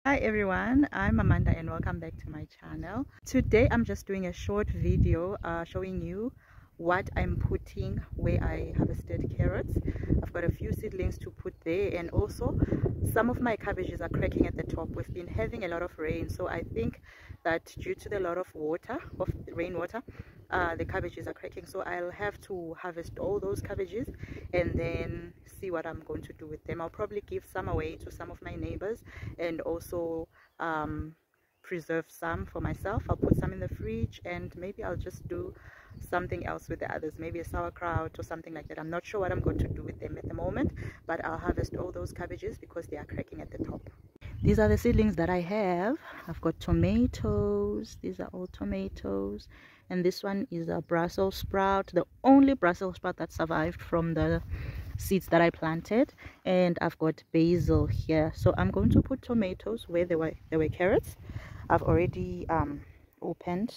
Hi everyone, I'm Amanda and welcome back to my channel. Today I'm just doing a short video showing you what I'm putting where I harvested carrots. I've got a few seedlings to put there, and also some of my cabbages are cracking at the top. We've been having a lot of rain, so I think that due to the lot of rainwater, the cabbages are cracking. So I'll have to harvest all those cabbages and then see what I'm going to do with them. I'll probably give some away to some of my neighbors and also preserve some for myself. I'll put some in the fridge, and maybe I'll just do something else with the others, maybe a sauerkraut or something like that. I'm not sure what I'm going to do with them at the moment, but I'll harvest all those cabbages because they are cracking at the top. These are the seedlings that I have. I've got tomatoes. These are all tomatoes, and this one is a Brussels sprout, the only Brussels sprout that survived from the seeds that I planted. And I've got basil here, so I'm going to put tomatoes where there were carrots. I've already opened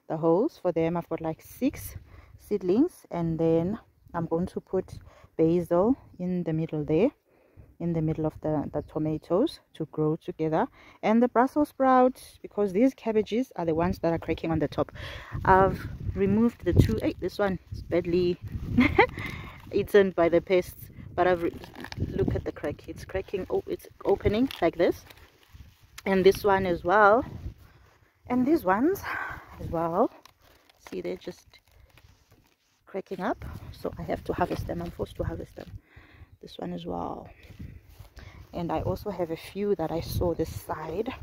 the holes for them. I've got like 6 seedlings, and then I'm going to put basil in the middle there, in the middle of the tomatoes, to grow together, and the Brussels sprouts, because these cabbages are the ones that are cracking on the top. I've removed the two. Hey, this one is badly eaten by the pests, but look at the crack. It's cracking. Oh, it's opening like this, and this one as well, and these ones as well. See, they're just cracking up, so I have to harvest them. I'm forced to harvest them. This one as well, and I also have a few that I saw this side.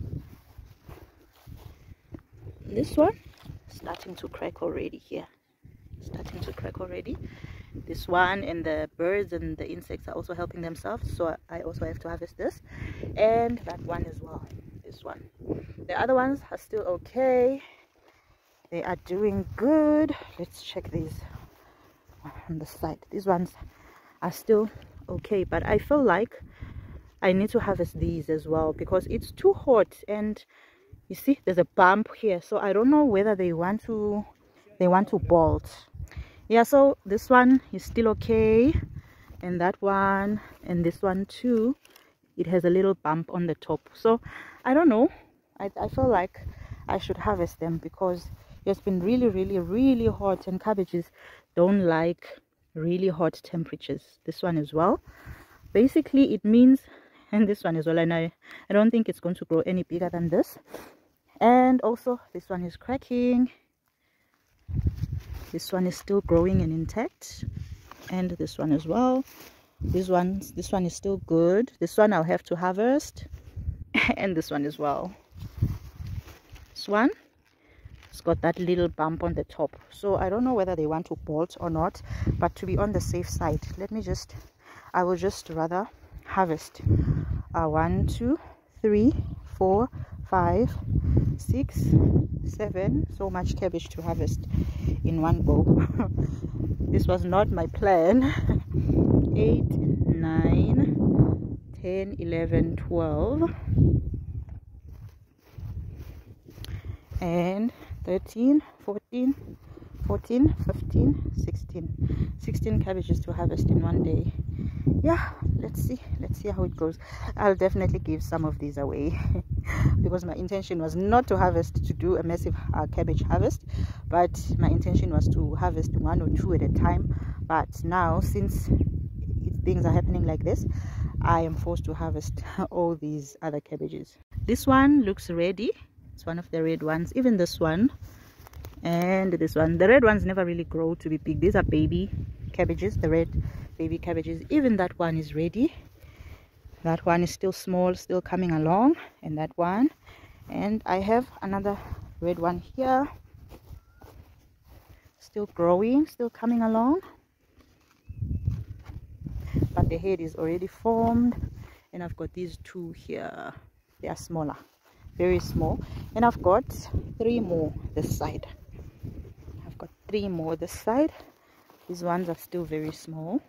This one starting to crack already here, starting to crack already. This one, and the birds and the insects are also helping themselves, so I also have to harvest this, and that one as well. This one. The other ones are still okay, they are doing good. Let's check these on the side. These ones are still okay, but I feel like I need to harvest these as well because it's too hot, and you see there's a bump here, so I don't know whether they want to bolt. Yeah, so this one is still okay, and that one, and this one too, it has a little bump on the top. So I don't know, I feel like I should harvest them because it's been really hot, and cabbages don't like really hot temperatures. This one as well, basically it means, and this one as well, and I don't think it's going to grow any bigger than this. And also this one is cracking, this one is still growing and intact, and this one as well. This one is still good. This one I'll have to harvest, and this one as well. This one, it's got that little bump on the top, so I don't know whether they want to bolt or not, but to be on the safe side, I will just rather harvest 1 2 3 4 5 6 7, so much cabbage to harvest in one go. This was not my plan. 8 9 10 11 12 and 13 14 15 16 cabbages to harvest in one day. Yeah, let's see how it goes. I'll definitely give some of these away because my intention was not to do a massive cabbage harvest, but my intention was to harvest 1 or 2 at a time. But now, since things are happening like this, I am forced to harvest all these other cabbages. This one looks ready. It's one of the red ones. Even this one and this one. The red ones never really grow to be big. These are baby cabbages, the red baby cabbages. Even that one is ready. That one is still small, still coming along, and that one. And I have another red one here, still growing, still coming along, but the head is already formed. And I've got these 2 here. They are smaller, very small, and I've got 3 more this side. I've got 3 more this side. These ones are still very small,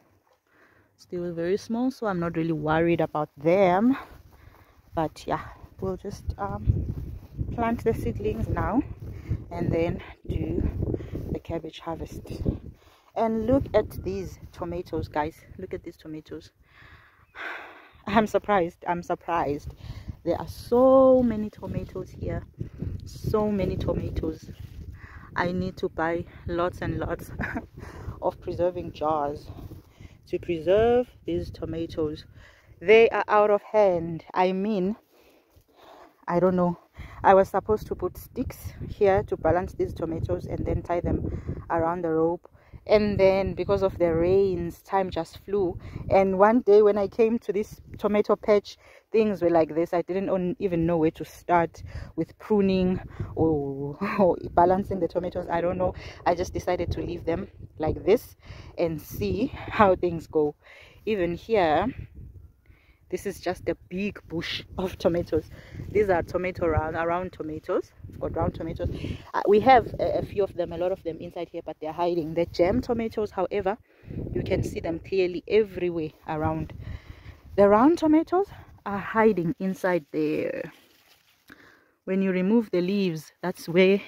so I'm not really worried about them. But yeah, we'll just plant the seedlings now and then do the cabbage harvest. And look at these tomatoes, guys. Look at these tomatoes. I'm surprised There are so many tomatoes here, so many tomatoes. I need to buy lots and lots of preserving jars to preserve these tomatoes. They are out of hand. I mean, I don't know, I was supposed to put sticks here to balance these tomatoes and then tie them around the rope, and then because of the rains, time just flew. And one day when I came to this tomato patch, things were like this. I didn't even know where to start with pruning or balancing the tomatoes. I don't know. I just decided to leave them like this and see how things go. Even here, this is just a big bush of tomatoes. These are round tomatoes. We've got round tomatoes. We have a few of them, a lot of them inside here, but they're hiding. The gem tomatoes, however, you can see them clearly everywhere around. The round tomatoes are hiding inside there. When you remove the leaves, that's where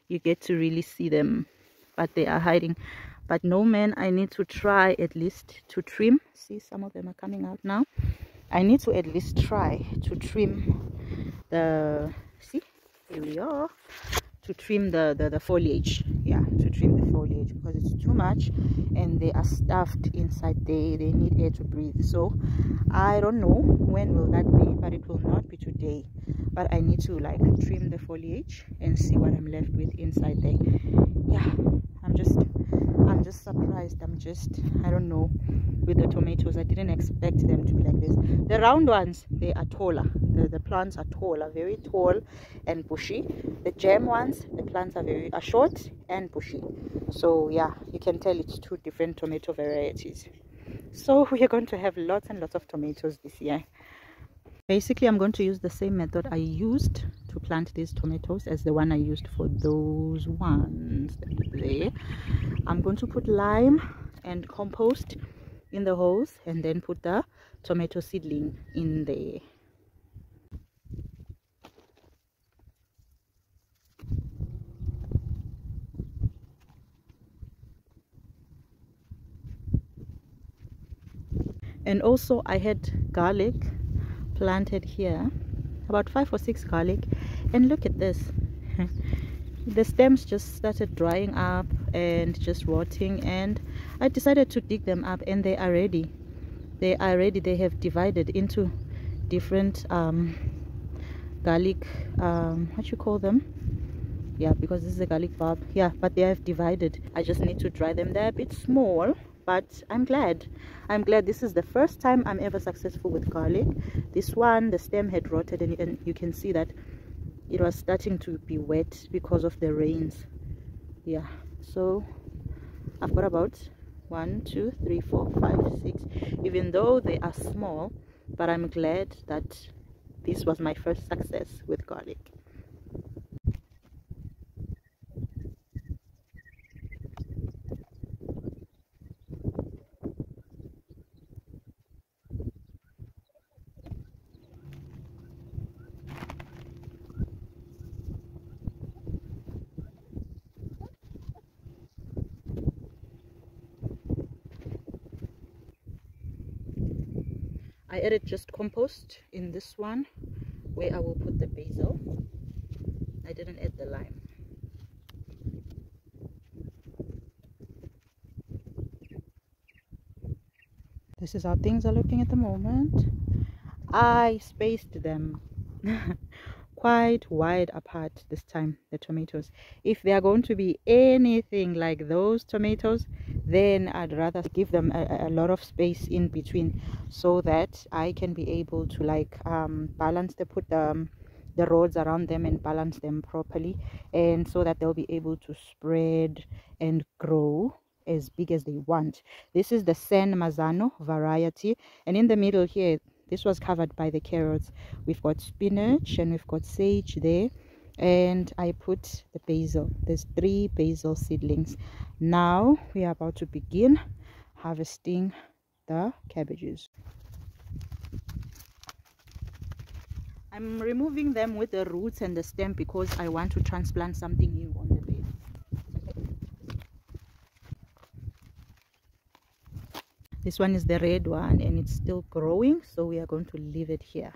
you get to really see them, but they are hiding. But no, man, I need to try at least to trim. See, some of them are coming out now. I need to at least try to trim the, see, here we are, to trim the foliage. Yeah, to trim the foliage, because it's too much and they are stuffed inside there. They need air to breathe. So I don't know when will that be, but it will not be today. But I need to like trim the foliage and see what I'm left with inside there. Yeah, I'm just surprised. I don't know, with the tomatoes. I didn't expect them to be like this. The round ones, they are taller. The plants are taller, very tall and bushy. The gem ones, the plants are short and bushy. So yeah, you can tell it's two different tomato varieties. So we are going to have lots and lots of tomatoes this year. Basically, I'm going to use the same method I used to plant these tomatoes as the one I used for those ones there. I'm going to put lime and compost in the holes and then put the tomato seedling in there. And also I had garlic planted here, about 5 or 6 garlic, and look at this. The stems just started drying up and just rotting, and I decided to dig them up, and they are ready. They have divided into different garlic, what you call them, yeah, because this is a garlic bulb. Yeah, but they have divided. I just need to dry them. They're a bit small, but I'm glad this is the first time I'm ever successful with garlic. This one, the stem had rotted, and you can see that it was starting to be wet because of the rains. Yeah, so I've got about 1, 2, 3, 4, 5, 6, even though they are small, but I'm glad that this was my first success with garlic. I added just compost in this one where I will put the basil. I didn't add the lime. This is how things are looking at the moment. I spaced them quite wide apart this time, the tomatoes. If they are going to be anything like those tomatoes, then I'd rather give them a lot of space in between, so that I can be able to like balance put the rods around them and balance them properly, and so that they'll be able to spread and grow as big as they want. This is the San Marzano variety, and in the middle here, this was covered by the carrots. We've got spinach and we've got sage there, and I put the basil. There's 3 basil seedlings. Now we are about to begin harvesting the cabbages. I'm removing them with the roots and the stem because I want to transplant something new on the bed. This one is the red one and it's still growing, so we are going to leave it here.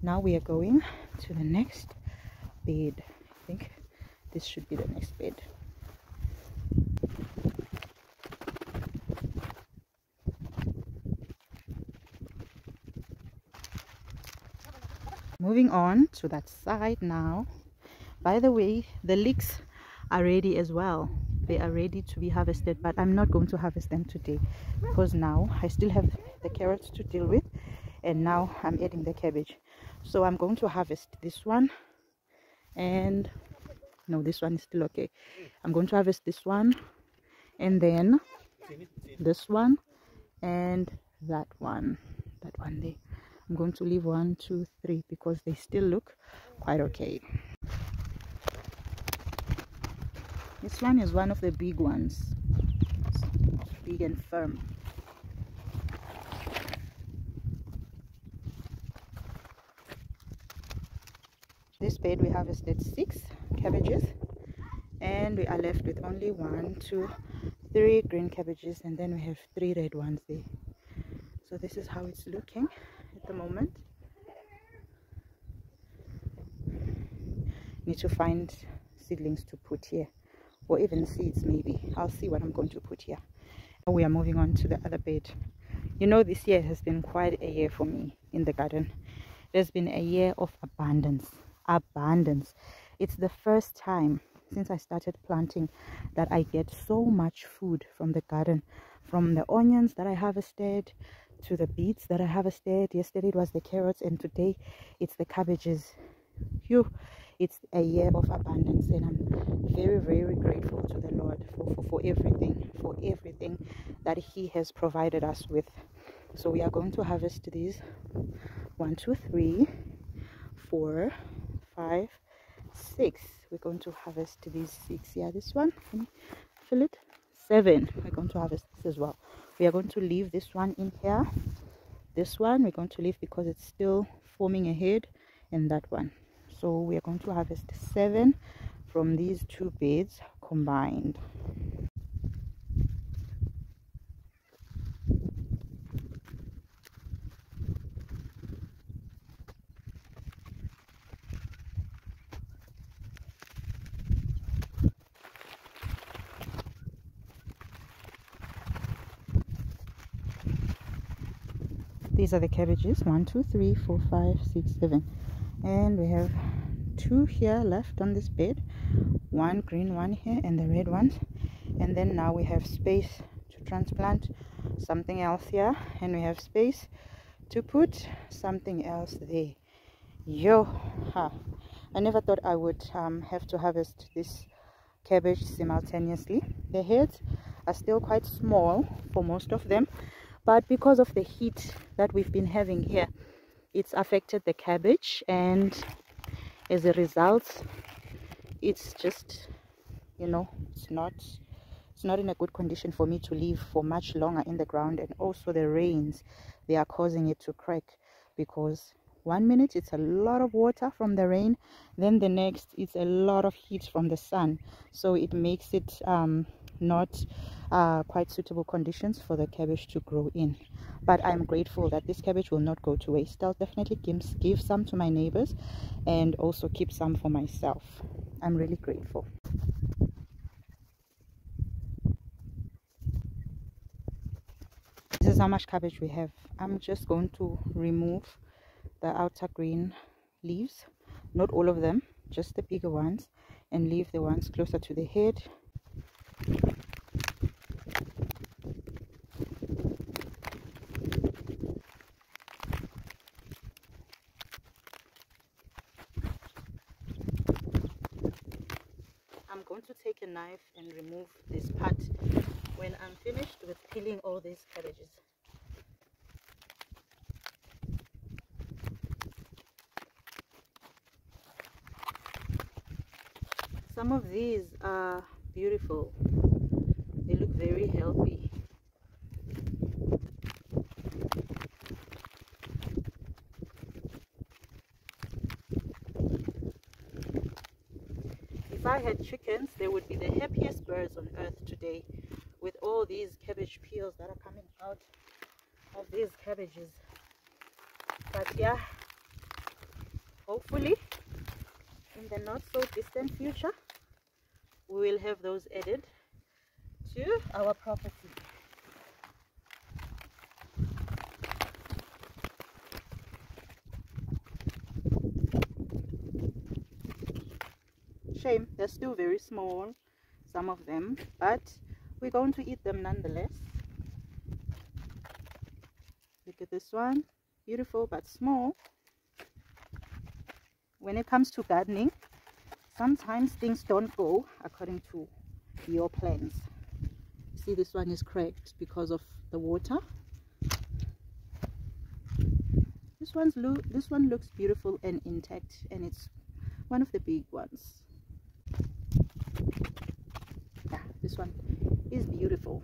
Now we are going to the next bed. I think this should be the next bed. Moving on to that side now. By the way, the leeks are ready as well. They are ready to be harvested, but I'm not going to harvest them today because now I still have the carrots to deal with, and now I'm adding the cabbage. So I'm going to harvest this one, and no, this one is still okay. I'm going to harvest this one, and then this one, and that one there. I'm going to leave 1, 2, 3 because they still look quite okay. This one is one of the big ones. It's big and firm. This bed we harvested 6 cabbages, and we are left with only 1, 2, 3 green cabbages, and then we have 3 red ones there. So this is how it's looking at the moment. Need to find seedlings to put here, or even seeds maybe. I'll see what I'm going to put here. We are moving on to the other bed. You know, this year has been quite a year for me in the garden. There's been a year of abundance. It's the first time since I started planting that I get so much food from the garden, from the onions that I harvested to the beets that I harvested. Yesterday it was the carrots, and today it's the cabbages. It's a year of abundance, and I'm very, very grateful to the Lord for everything that He has provided us with. So we are going to harvest these 1, 2, 3, 4, 5, 6. We're going to harvest these 6. Yeah, this one, can you fill it? 7. We're going to harvest this as well. We are going to leave this one in here. This one we're going to leave because it's still forming a head, and that one. So we are going to harvest 7 from these 2 beds combined. These are the cabbages. 1, 2, 3, 4, 5, 6, 7, and we have 2 here left on this bed. 1 green, 1 here, and the red ones. And then now we have space to transplant something else here, and we have space to put something else there. I never thought I would have to harvest this cabbage simultaneously. The heads are still quite small for most of them, but because of the heat that we've been having here, it's affected the cabbage, and as a result it's just, you know, it's not in a good condition for me to leave for much longer in the ground. And also the rains, they are causing it to crack, because 1 minute it's a lot of water from the rain, then the next it's a lot of heat from the sun, so it makes it not quite suitable conditions for the cabbage to grow in. But I'm grateful that this cabbage will not go to waste. I'll definitely give some to my neighbors and also keep some for myself. I'm really grateful. This is how much cabbage we have. I'm just going to remove the outer green leaves, not all of them, just the bigger ones, and leave the ones closer to the head. I'm going to take a knife and remove this part when I'm finished with peeling all these cabbages. Some of these are beautiful. They look very healthy. If I had chickens, they would be the happiest birds on earth today, with all these cabbage peels that are coming out of these cabbages. But yeah, hopefully in the not so distant future we will have those added to our property. Shame they're still very small, some of them, but we're going to eat them nonetheless. Look at this one, beautiful but small. When it comes to gardening, sometimes things don't go according to your plans. See, this one is cracked because of the water. This one looks beautiful and intact, and it's one of the big ones. Yeah, this one is beautiful.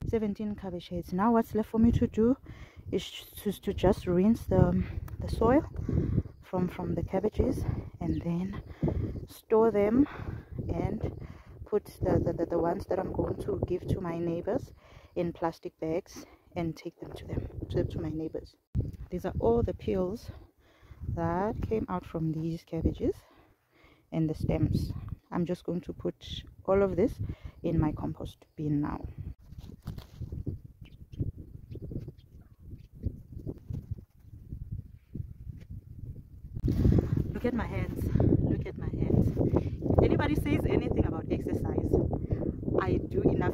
"17 cabbage heads. Now what's left for me to do is to just rinse the soil from the cabbages, and then store them and put the ones that I'm going to give to my neighbors in plastic bags and take them to my neighbors. These are all the peels that came out from these cabbages and the stems. I'm just going to put all of this in my compost bin now. Look at my hands. Look at my hands. Anybody says anything about exercise, I do enough